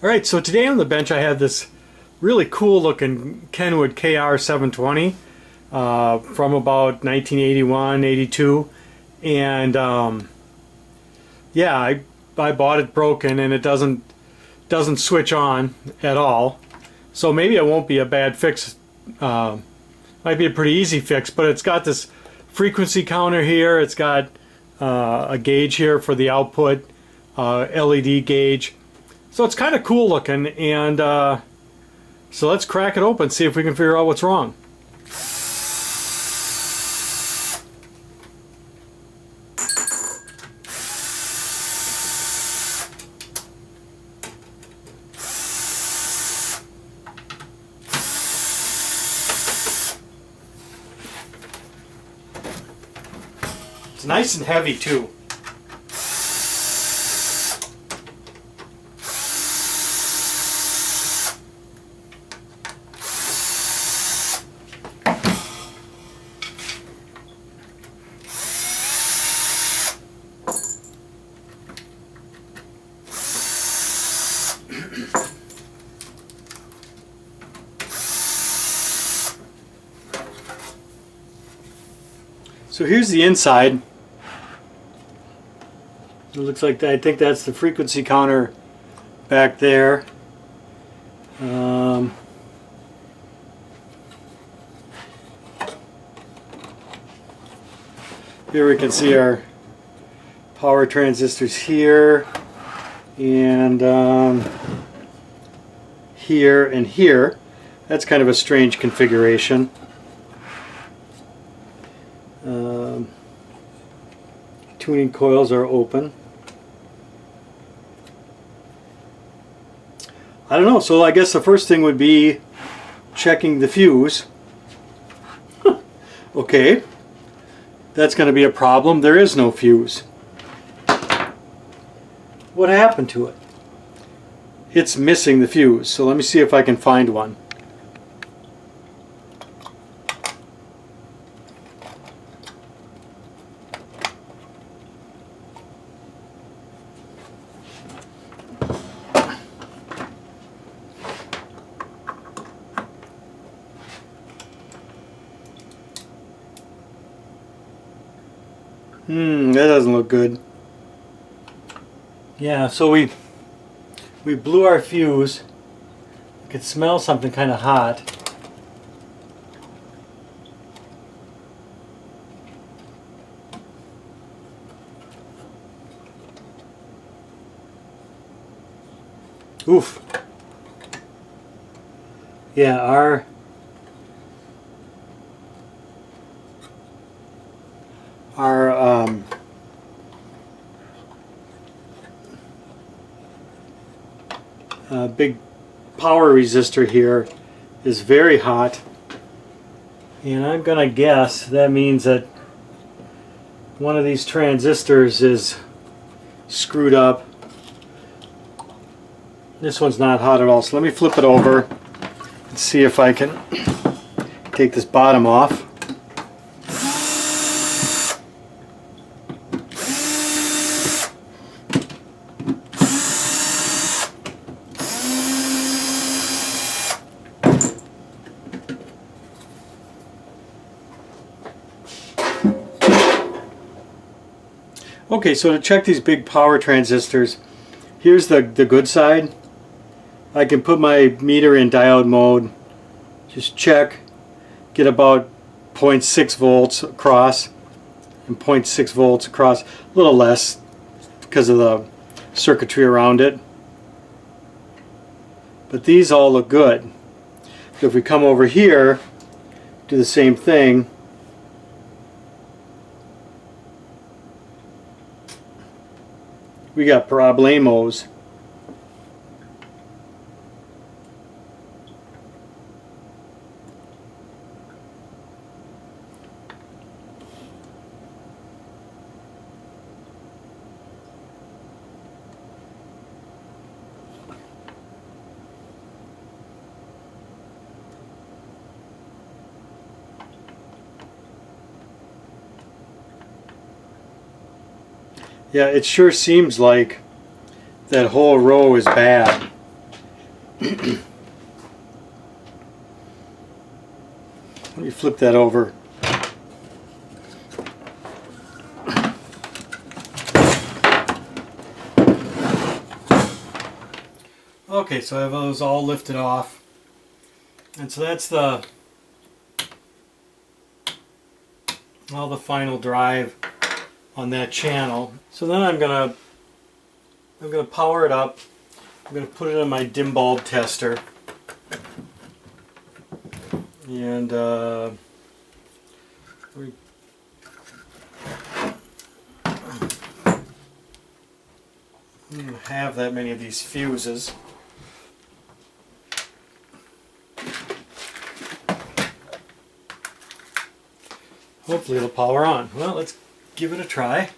Alright, so today on the bench I have this really cool looking Kenwood KR-720 from about 1981, 82, and yeah, I bought it broken and it doesn't switch on at all. So maybe it won't be a bad fix. Might be a pretty easy fix, but it's got this frequency counter here. It's got a gauge here for the output, LED gauge. So it's kind of cool looking, and so let's crack it open, see if we can figure out what's wrong. It's nice and heavy too. So here's the inside. It looks like I think that's the frequency counter back there. Here we can see our power transistors here, and here and here. That's kind of a strange configuration. Tuning coils are open. I don't know, so I guess the first thing would be checking the fuse. Okay, that's going to be a problem. There is no fuse. What happened to it? It's missing the fuse, so let me see if I can find one. That doesn't look good. Yeah, so we blew our fuse. I could smell something kind of hot. Oof. Yeah, our big power resistor here is very hot, and I'm gonna guess that means that one of these transistors is screwed up. This one's not hot at all, so let me flip it over and see if I can take this bottom off. Okay, so to check these big power transistors, here's the good side. I can put my meter in diode mode, just check, get about 0.6 volts across, and 0.6 volts across, a little less because of the circuitry around it. But these all look good. So if we come over here, do the same thing. We got problemos. Yeah, it sure seems like that whole row is bad. Let me flip that over. Okay, so I have those all lifted off. And so that's the final drive on that channel. So then I'm gonna power it up. I'm gonna put it in my dim bulb tester. And we don't have that many of these fuses. Hopefully it'll power on. Well, let's give it a try.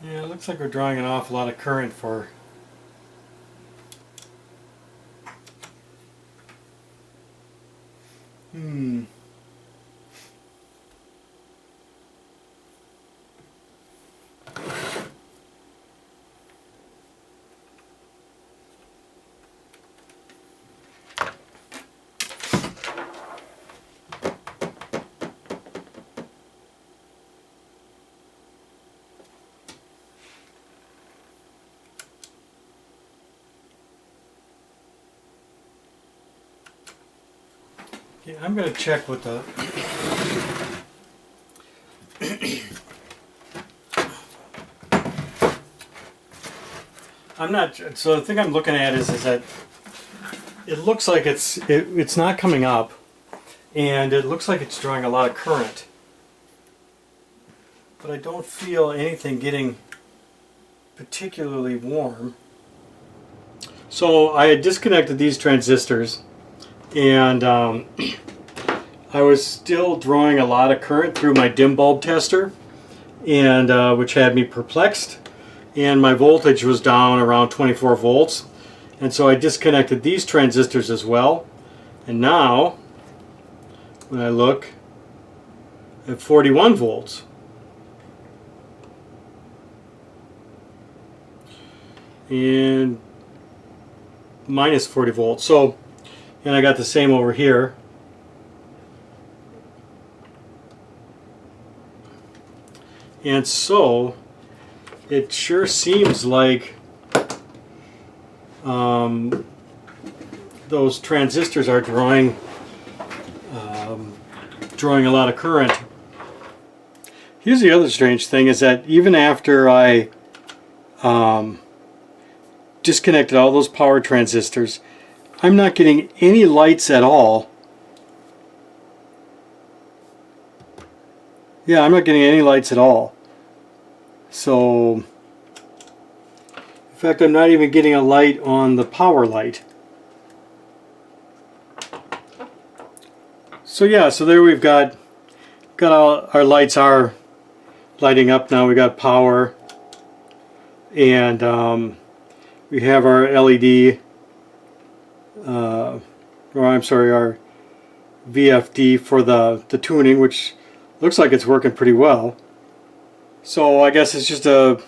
Yeah, it looks like we're drawing an awful lot of current for Yeah, I'm going to check with the I'm not, so the thing I'm looking at is that it looks like it's not coming up, and it looks like it's drawing a lot of current, but I don't feel anything getting particularly warm. So I had disconnected these transistors, and I was still drawing a lot of current through my dim bulb tester, and which had me perplexed, and my voltage was down around 24 volts, and so I disconnected these transistors as well, and now when I look at 41 volts, and minus 40 volts. So, and I got the same over here. And so it sure seems like those transistors are drawing a lot of current. Here's the other strange thing, is that even after I disconnected all those power transistors, I'm not getting any lights at all. Yeah, I'm not getting any lights at all. So, in fact, I'm not even getting a light on the power light. So yeah, so there we've got all our lights are lighting up now. We got power, and we have our LED, or I'm sorry, our VFD for the tuning, which looks like it's working pretty well. So I guess it's just a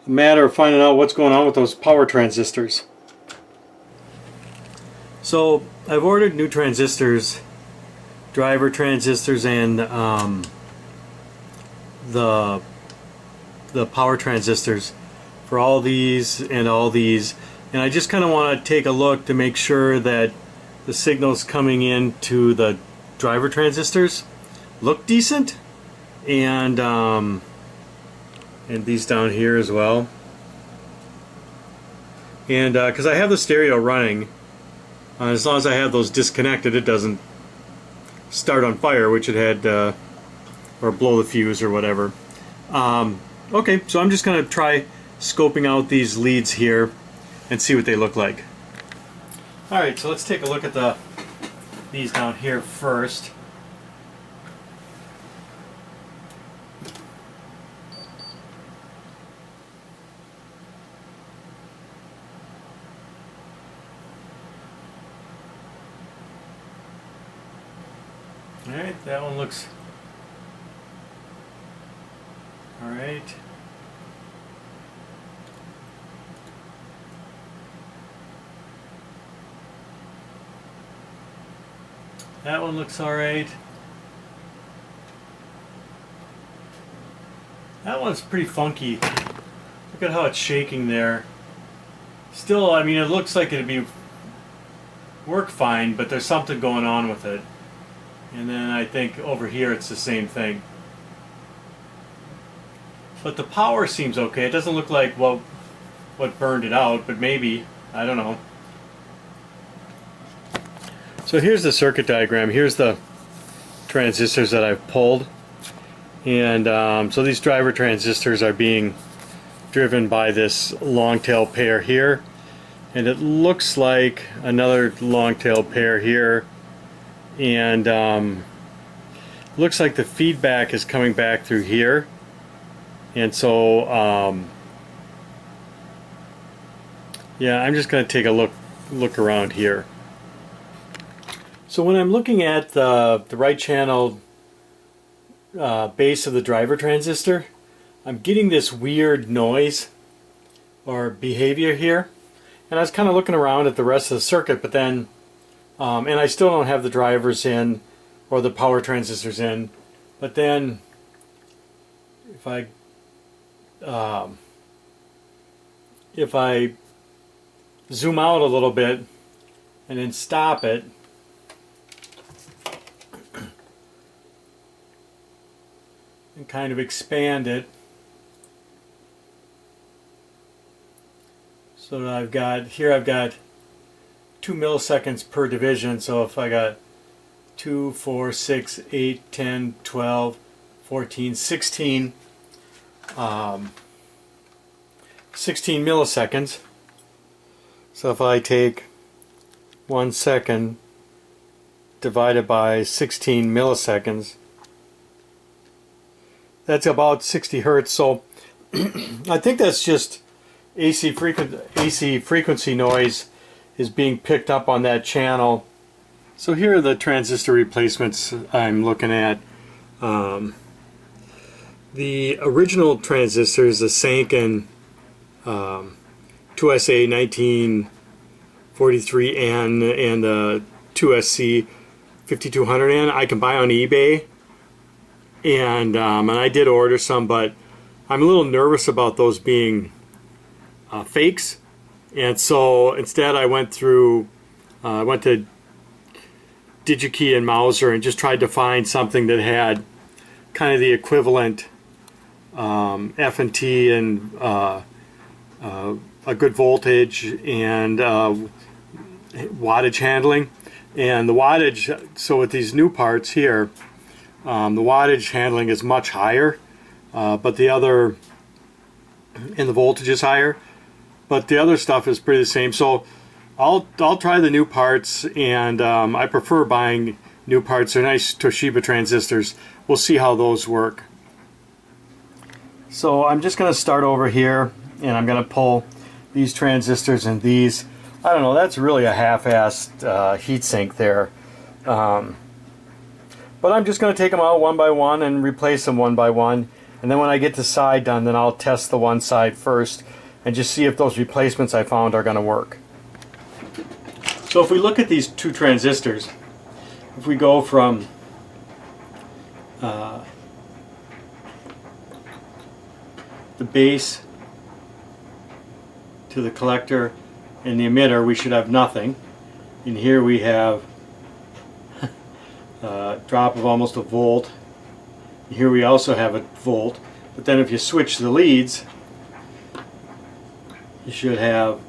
matter of finding out what's going on with those power transistors. So I've ordered new transistors, driver transistors, and the power transistors for all these and all these, and I just kind of want to take a look to make sure that the signals coming into the driver transistors look decent, and these down here as well, and because I have the stereo running, as long as I have those disconnected, it doesn't start on fire, which it had, or blow the fuse or whatever. Okay, so I'm just going to try scoping out these leads here and see what they look like. Alright, so let's take a look at these down here first. Alright, that one looks alright. That one looks alright. That one's pretty funky. Look at how it's shaking there. Still, I mean, it looks like it'd be work fine, but there's something going on with it. And then I think over here it's the same thing. But the power seems okay. It doesn't look like what burned it out, but maybe. I don't know. So here's the circuit diagram. Here's the transistors that I've pulled. And so these driver transistors are being driven by this long tail pair here. And it looks like another long tail pair here. And looks like the feedback is coming back through here. And so yeah, I'm just going to take a look around here. So when I'm looking at the right channel base of the driver transistor, I'm getting this weird noise or behavior here. And I was kind of looking around at the rest of the circuit, but then and I still don't have the drivers in or the power transistors in. But then if I zoom out a little bit and then stop it, and kind of expand it, so that I've got 2 milliseconds per division. So if I got 2, 4, 6, 8, 10, 12, 14, 16 16 milliseconds. So if I take 1 second divided by 16 milliseconds, that's about 60 hertz. So I think that's just AC frequency noise is being picked up on that channel. So here are the transistor replacements I'm looking at. The original transistors, the Sanken 2SA 1943N and the 2SC 5200N, I can buy on eBay. And I did order some, but I'm a little nervous about those being fakes. And so instead I went to DigiKey and Mauser and just tried to find something that had kind of the equivalent F&T and a good voltage and wattage handling. And the wattage, so with these new parts here, the wattage handling is much higher, but the other, and the voltage is higher, but the other stuff is pretty the same. So I'll try the new parts, and I prefer buying new parts. They're nice Toshiba transistors. We'll see how those work. So I'm just going to start over here, and I'm going to pull these transistors and these. I don't know, that's really a half-assed heatsink there. But I'm just going to take them out one by one and replace them one by one. And then when I get the side done, then I'll test the one side first and just see if those replacements I found are going to work. So if we look at these two transistors, if we go from the base to the collector and the emitter, we should have nothing. And here we have a drop of almost a volt. Here we also have a volt. But then if you switch the leads, you should have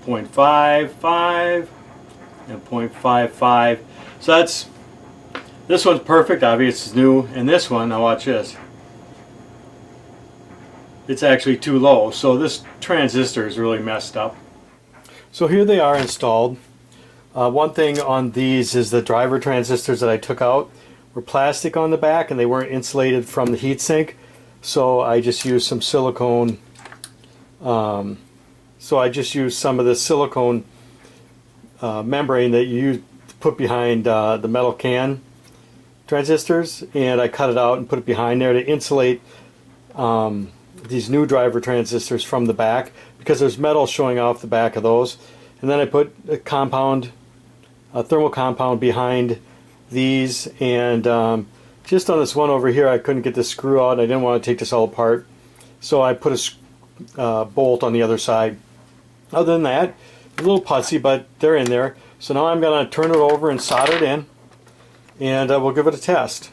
0.55 and 0.55. So that's, this one's perfect, obviously it's new, and this one, now watch this, it's actually too low. So this transistor is really messed up. So here they are installed. One thing on these is the driver transistors that I took out were plastic on the back and they weren't insulated from the heatsink. So I just used some silicone. So I just used some of the silicone membrane that you use to put behind the metal can transistors, and I cut it out and put it behind there to insulate these new driver transistors from the back, because there's metal showing off the back of those. And then I put a thermal compound behind these, and just on this one over here I couldn't get the screw out and I didn't want to take this all apart, so I put a bolt on the other side. Other than that, a little putsy, but they're in there. So now I'm going to turn it over and solder it in, and we'll give it a test.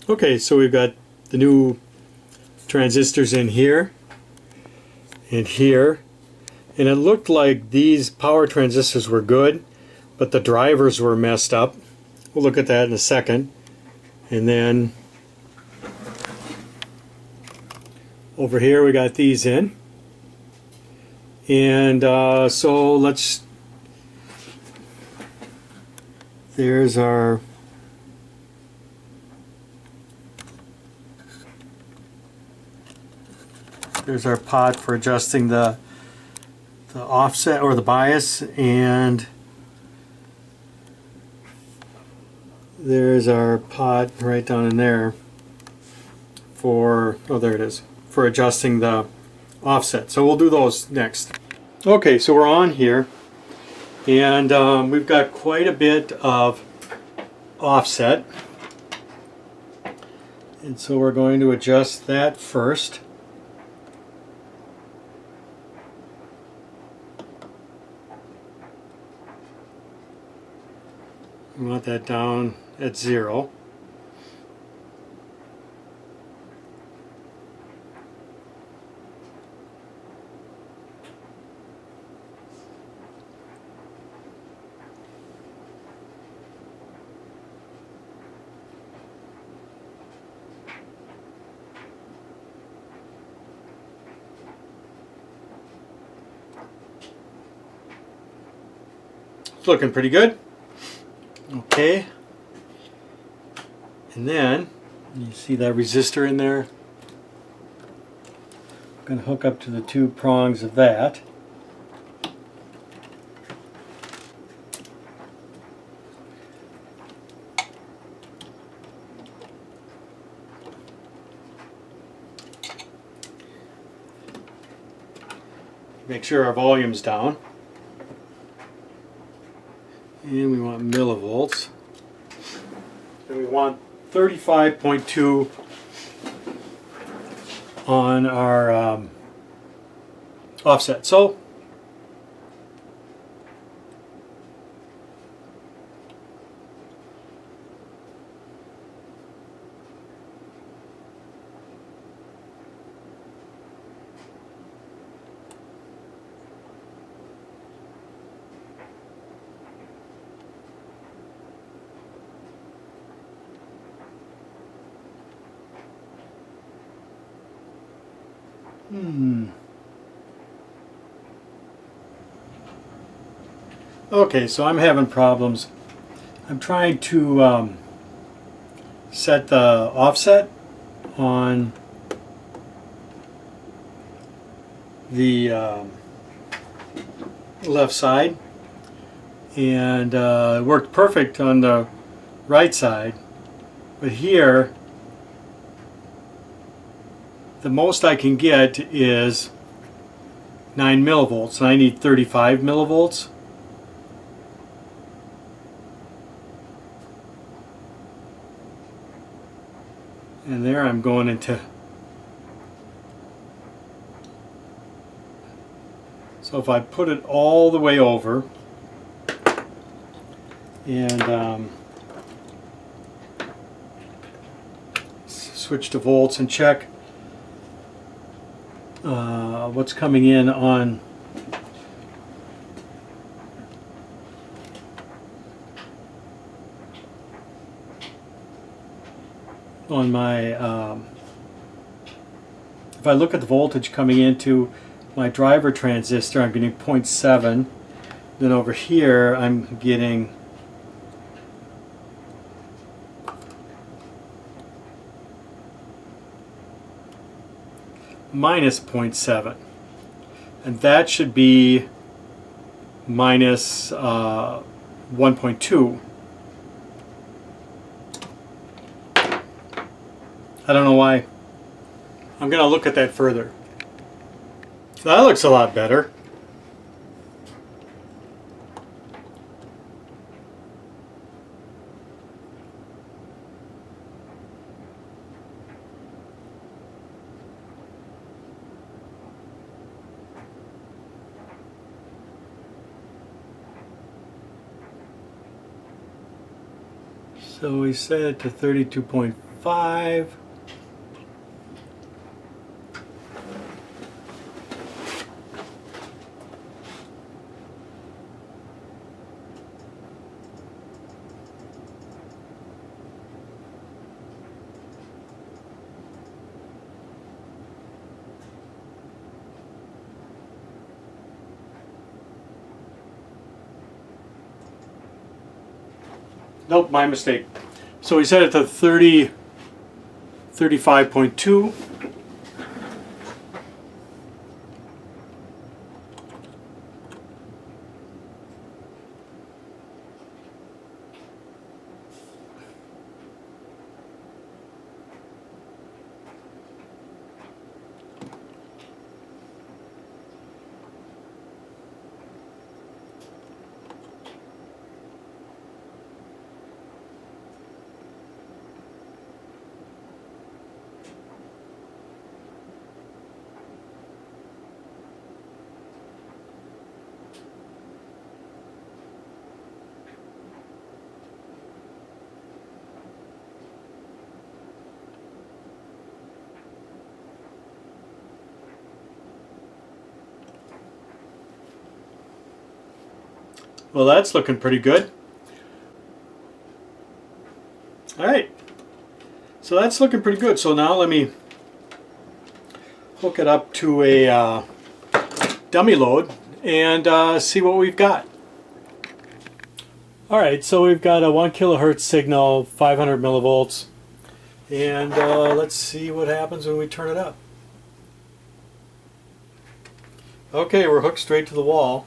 Okay, so we've got the new transistors in here and here, and it looked like these power transistors were good, but the drivers were messed up. We'll look at that in a second. And then over here we got these in, and so there's our pot for adjusting the offset or the bias, and there's our pot right down in there for, oh there it is, for adjusting the offset. So we'll do those next. Okay, so we're on here, and we've got quite a bit of offset, and so we're going to adjust that first. We want that down at 0. It's looking pretty good. Okay, and then you see that resistor in there. I'm going to hook up to the 2 prongs of that. Make sure our volume's down. And we want millivolts, and we want 35.2 on our offset. So okay, so I'm having problems. I'm trying to set the offset on the left side, and it worked perfect on the right side, but here the most I can get is 9 millivolts, and I need 35 millivolts. And there I'm going into, so if I put it all the way over and switch to volts and check what's coming in on on my if I look at the voltage coming into my driver transistor, I'm getting 0.7. Then over here I'm getting minus 0.7, and that should be minus 1.2. I don't know why. I'm going to look at that further. So that looks a lot better. So we set it to 32.5. Nope, my mistake. So we set it to 35.2. Well, that's looking pretty good. Alright, so that's looking pretty good. So now let me hook it up to a dummy load and see what we've got. Alright, so we've got a 1 kilohertz signal, 500 millivolts, and let's see what happens when we turn it up. Okay, we're hooked straight to the wall.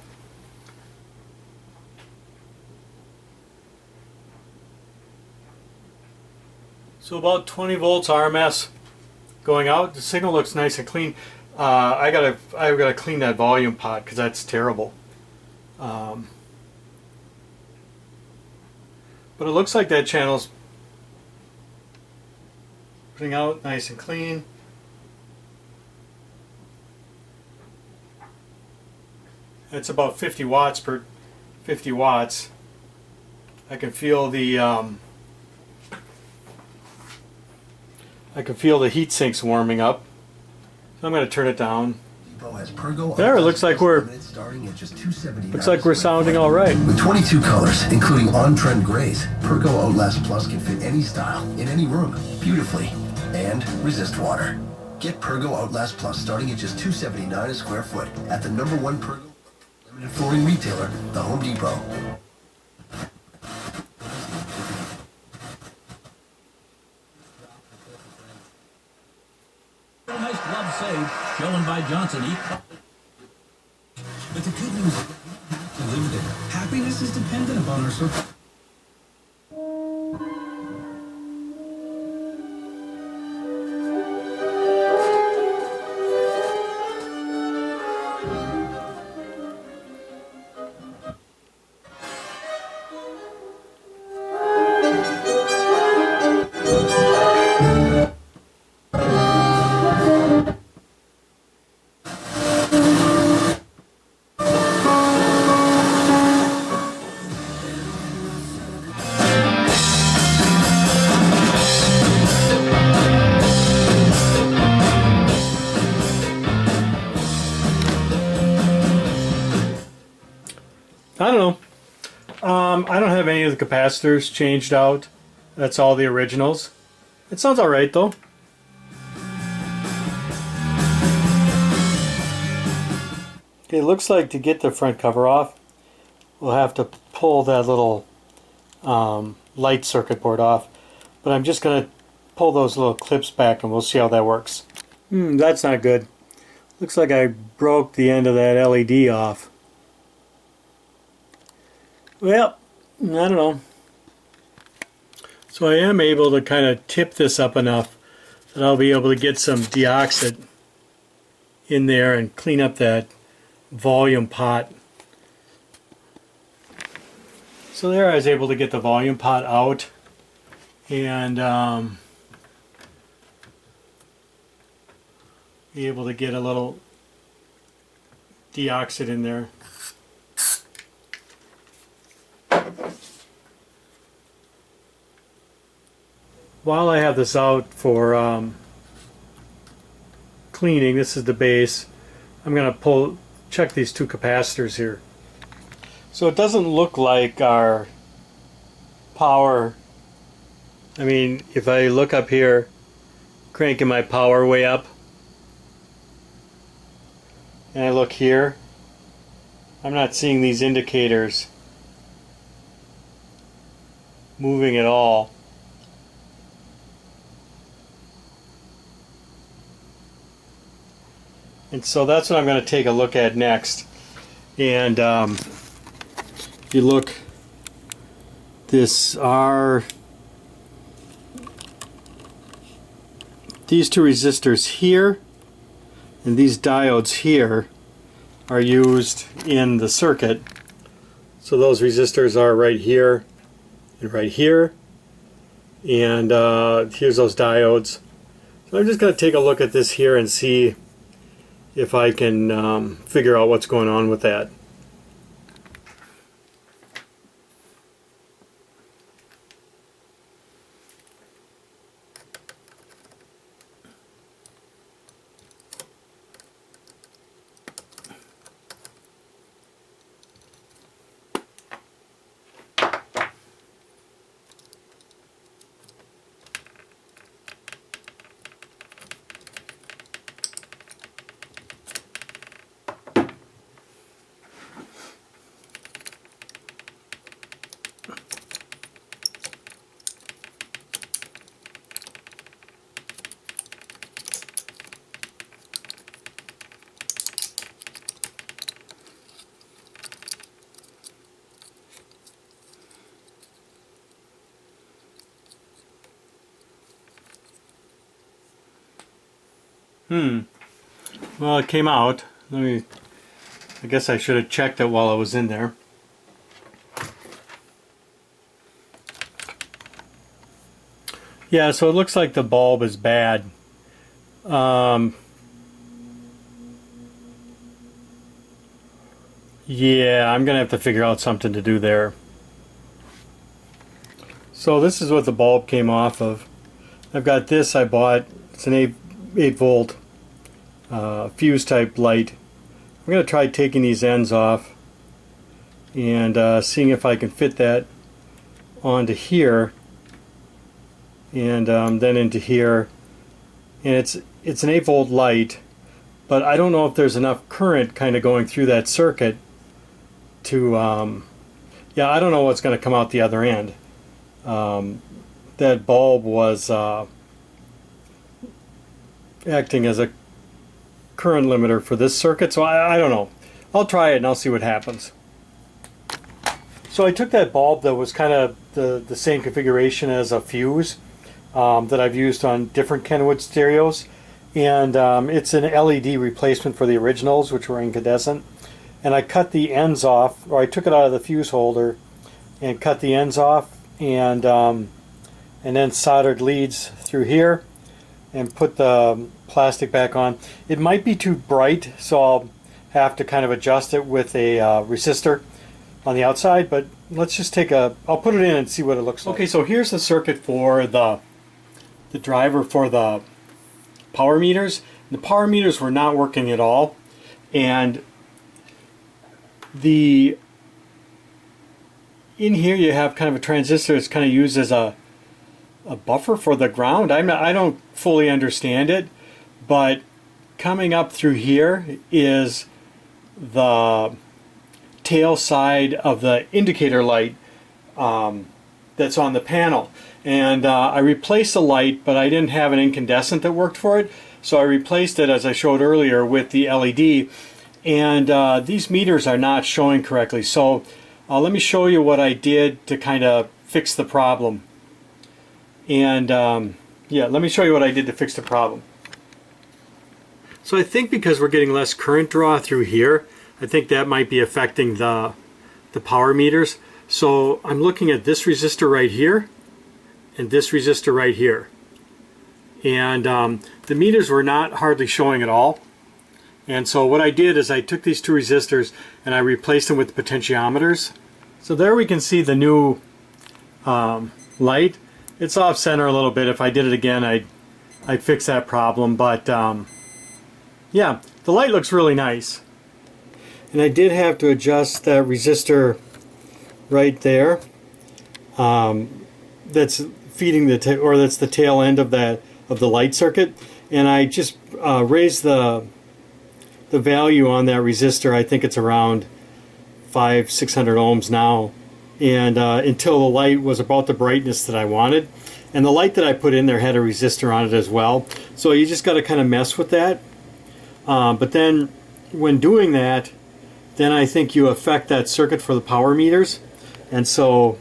So about 20 volts RMS going out. The signal looks nice and clean. I've gotta clean that volume pot because that's terrible. But it looks like that channel's putting out nice and clean. It's about 50 watts per 50 watts. I can feel the heat sinks warming up. So I'm going to turn it down. There, it looks like we're sounding all right. With 22 colors, including on-trend grays, Pergo Outlast Plus can fit any style, in any room, beautifully, and resist water. Get Pergo Outlast Plus starting at just $279 a square foot at the #1 Pergo limited flooring retailer, the Home Depot. Nice glove save, shown by Johnson. But the good news is to live there. Happiness is dependent upon our circle. I don't know. I don't have any of the capacitors changed out. That's all the originals. It sounds alright though. Okay, it looks like to get the front cover off, we'll have to pull that little light circuit board off. But I'm just going to pull those little clips back and we'll see how that works. That's not good. Looks like I broke the end of that LED off. Well, I don't know. So I am able to kind of tip this up enough that I'll be able to get some deoxit in there and clean up that volume pot. So there I was able to get the volume pot out and be able to get a little deoxit in there. While I have this out for cleaning, this is the base, I'm going to check these two capacitors here. So it doesn't look like our power, I mean, if I look up here, cranking my power way up, and I look here, I'm not seeing these indicators moving at all. And so that's what I'm going to take a look at next. And if you look, these two resistors here and these diodes here are used in the circuit. So those resistors are right here and right here, and here's those diodes. So I'm just going to take a look at this here and see if I can figure out what's going on with that. Well, it came out. I guess I should have checked it while I was in there. Yeah, so it looks like the bulb is bad. Yeah, I'm gonna have to figure out something to do there. So this is what the bulb came off of. I've got this I bought. It's an 8 volt fuse type light. I'm going to try taking these ends off and seeing if I can fit that onto here and then into here. And it's an 8 volt light, but I don't know if there's enough current kind of going through that circuit to yeah, I don't know what's going to come out the other end. That bulb was acting as a current limiter for this circuit, so I don't know. I'll try it and I'll see what happens. So I took that bulb that was kind of the same configuration as a fuse that I've used on different Kenwood stereos, and it's an LED replacement for the originals, which were incandescent. And I cut the ends off, or I took it out of the fuse holder and cut the ends off, and then soldered leads through here and put the plastic back on. It might be too bright, so I'll have to kind of adjust it with a resistor on the outside, but let's just I'll put it in and see what it looks like. Okay, so here's the circuit for the driver for the power meters. The power meters were not working at all, and in here you have kind of a transistor that's kind of used as a a buffer for the ground. I don't fully understand it, but coming up through here is the tail side of the indicator light that's on the panel. And I replaced the light, but I didn't have an incandescent that worked for it, so I replaced it, as I showed earlier, with the LED. And these meters are not showing correctly, so let me show you what I did to kind of fix the problem. And yeah, let me show you what I did to fix the problem. So I think because we're getting less current draw through here, I think that might be affecting the power meters. So I'm looking at this resistor right here and this resistor right here. And the meters were not hardly showing at all. And so what I did is I took these two resistors and I replaced them with potentiometers. So there we can see the new light. It's off center a little bit. If I did it again, I'd fix that problem. But yeah, the light looks really nice. And I did have to adjust that resistor right there. That's feeding that's the tail end of the light circuit. And I just raised the value on that resistor. I think it's around 500-600 ohms now, and until the light was about the brightness that I wanted. And the light that I put in there had a resistor on it as well, so you just got to kind of mess with that. But then when doing that, then I think you affect that circuit for the power meters. And so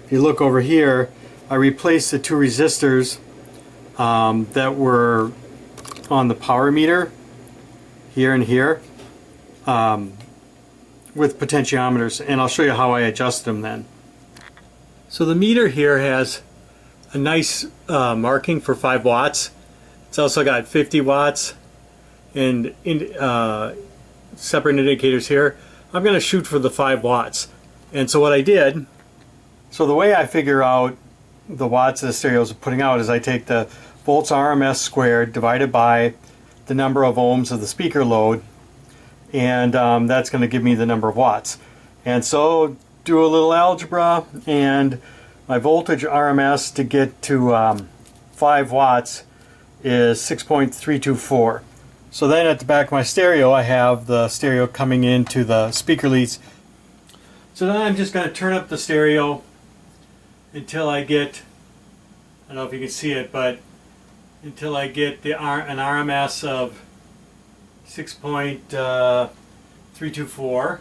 if you look over here, I replaced the two resistors that were on the power meter here and here with potentiometers, and I'll show you how I adjust them then. So the meter here has a nice marking for 5 watts. It's also got 50 watts and separate indicators here. I'm going to shoot for the 5 watts. And so what I did, so the way I figure out the watts the stereos are putting out is I take the volts RMS squared divided by the number of ohms of the speaker load, and that's going to give me the number of watts. And so do a little algebra, and my voltage RMS to get to 5 watts is 6.324. So then at the back of my stereo I have the stereo coming into the speaker leads. So then I'm just going to turn up the stereo until I get, I don't know if you can see it, but until I get an RMS of 6.324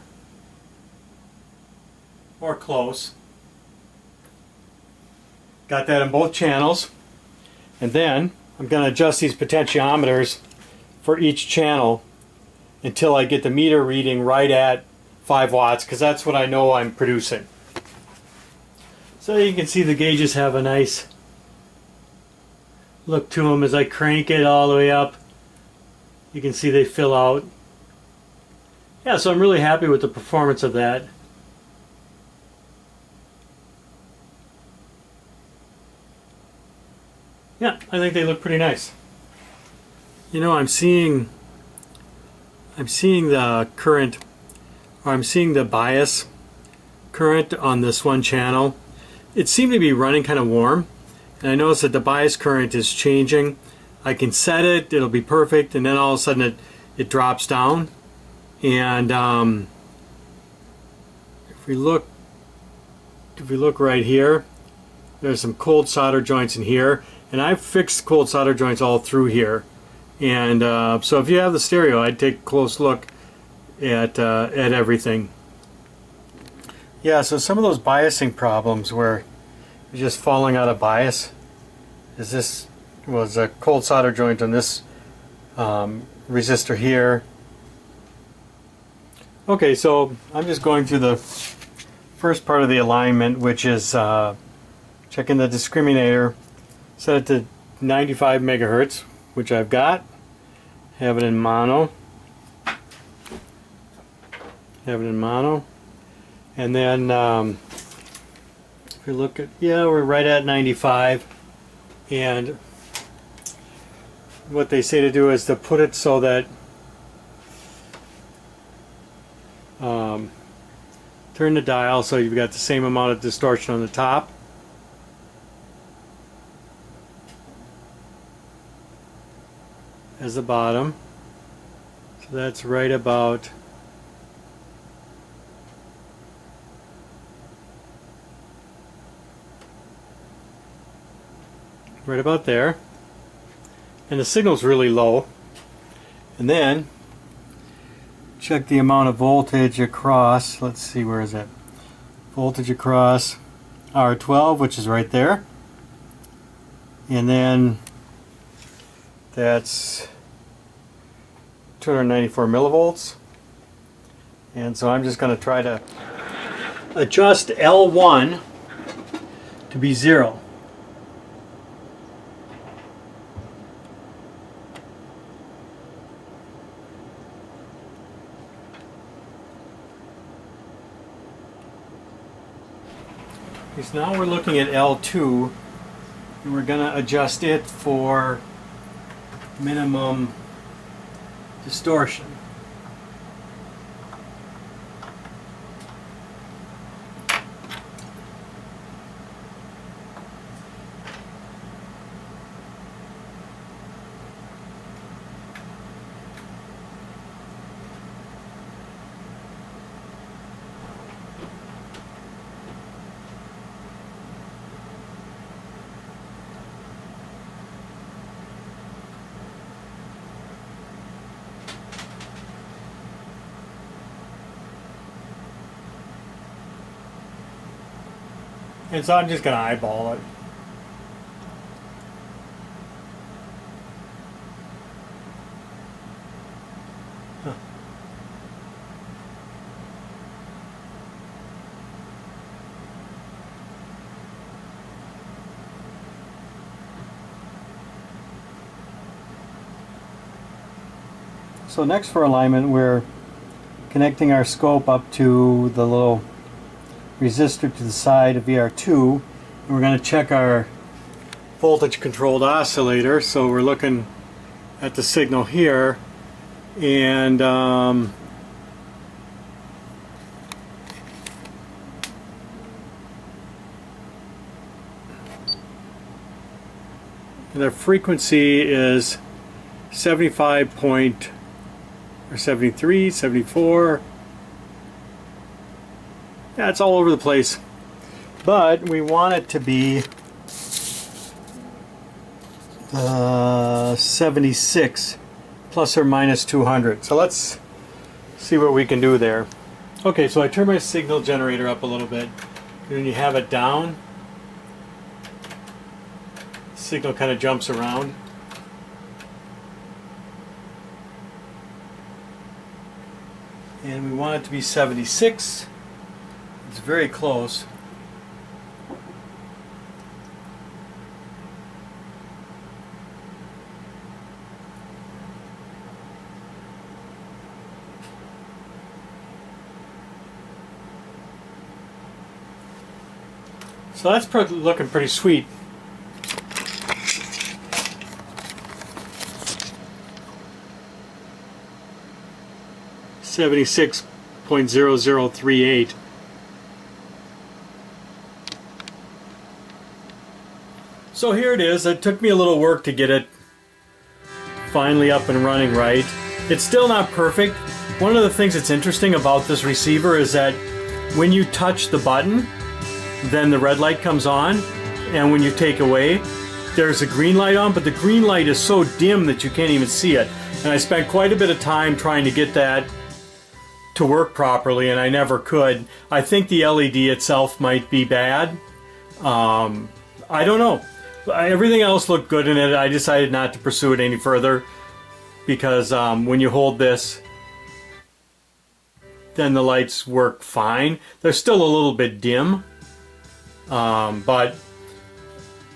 or close. Got that in both channels. And then I'm going to adjust these potentiometers for each channel until I get the meter reading right at 5 watts, because that's what I know I'm producing. So you can see the gauges have a nice look to them as I crank it all the way up. You can see they fill out. Yeah, so I'm really happy with the performance of that. Yeah, I think they look pretty nice. You know, I'm seeing the current, or I'm seeing the bias current on this one channel. It seemed to be running kind of warm, and I noticed that the bias current is changing. I can set it, it'll be perfect, and then all of a sudden it drops down. And if we look right here, there's some cold solder joints in here, and I've fixed cold solder joints all through here. And so if you have the stereo, I'd take a close look at everything. Yeah, so some of those biasing problems where you're just falling out of bias is this was a cold solder joint on this resistor here. Okay, so I'm just going through the first part of the alignment, which is checking the discriminator, set it to 95 megahertz, which I've got. Have it in mono. And then if we look at, yeah, we're right at 95. And what they say to do is to put it so that turn the dial so you've got the same amount of distortion on the top. as the bottom. So that's right about there. And the signal's really low. And then check the amount of voltage across. Let's see, where is it? Voltage across R12, which is right there. And then that's 294 millivolts. And so I'm just going to try to adjust L1 to be 0. So now we're looking at L2, and we're going to adjust it for minimum distortion. And so I'm just going to eyeball it. Huh. So next for alignment, we're connecting our scope up to the little resistor to the side of VR2, and we're going to check our voltage controlled oscillator. So we're looking at the signal here, and the frequency is 73, 74. Yeah, it's all over the place, but we want it to be 76 plus or minus 200. So let's see what we can do there. Okay, so I turn my signal generator up a little bit. When you have it down, the signal kind of jumps around. And we want it to be 76. It's very close. So that's looking pretty sweet. .0038. So here it is. It took me a little work to get it finally up and running right. It's still not perfect. One of the things that's interesting about this receiver is that when you touch the button, then the red light comes on, and when you take away, there's a green light on, but the green light is so dim that you can't even see it. And I spent quite a bit of time trying to get that to work properly, and I never could. I think the LED itself might be bad. I don't know. Everything else looked good in it. I decided not to pursue it any further because when you hold this, then the lights work fine. They're still a little bit dim, but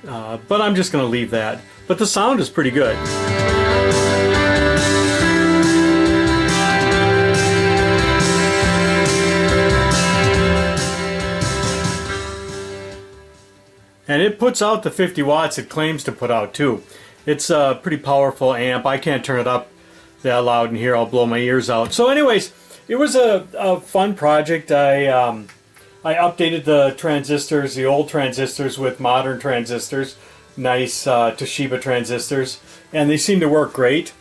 I'm just going to leave that. But the sound is pretty good. And it puts out the 50 watts it claims to put out too. It's a pretty powerful amp. I can't turn it up that loud in here. I'll blow my ears out. So anyways, it was a fun project. I updated the transistors, the old transistors, with modern transistors. Nice Toshiba transistors. And they seem to work great.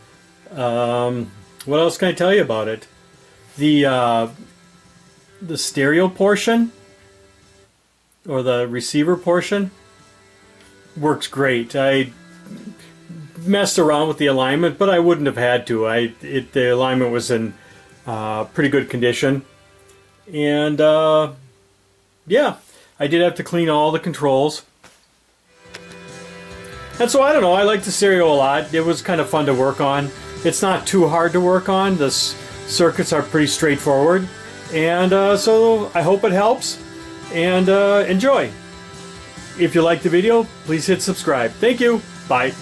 What else can I tell you about it? The stereo portion, or the receiver portion, works great. I messed around with the alignment, but I wouldn't have had to. The alignment was in pretty good condition, and yeah, I did have to clean all the controls. And so I don't know, I like the stereo a lot. It was kind of fun to work on. It's not too hard to work on. The circuits are pretty straightforward, and so I hope it helps, and enjoy. If you liked the video, please hit subscribe. Thank you. Bye.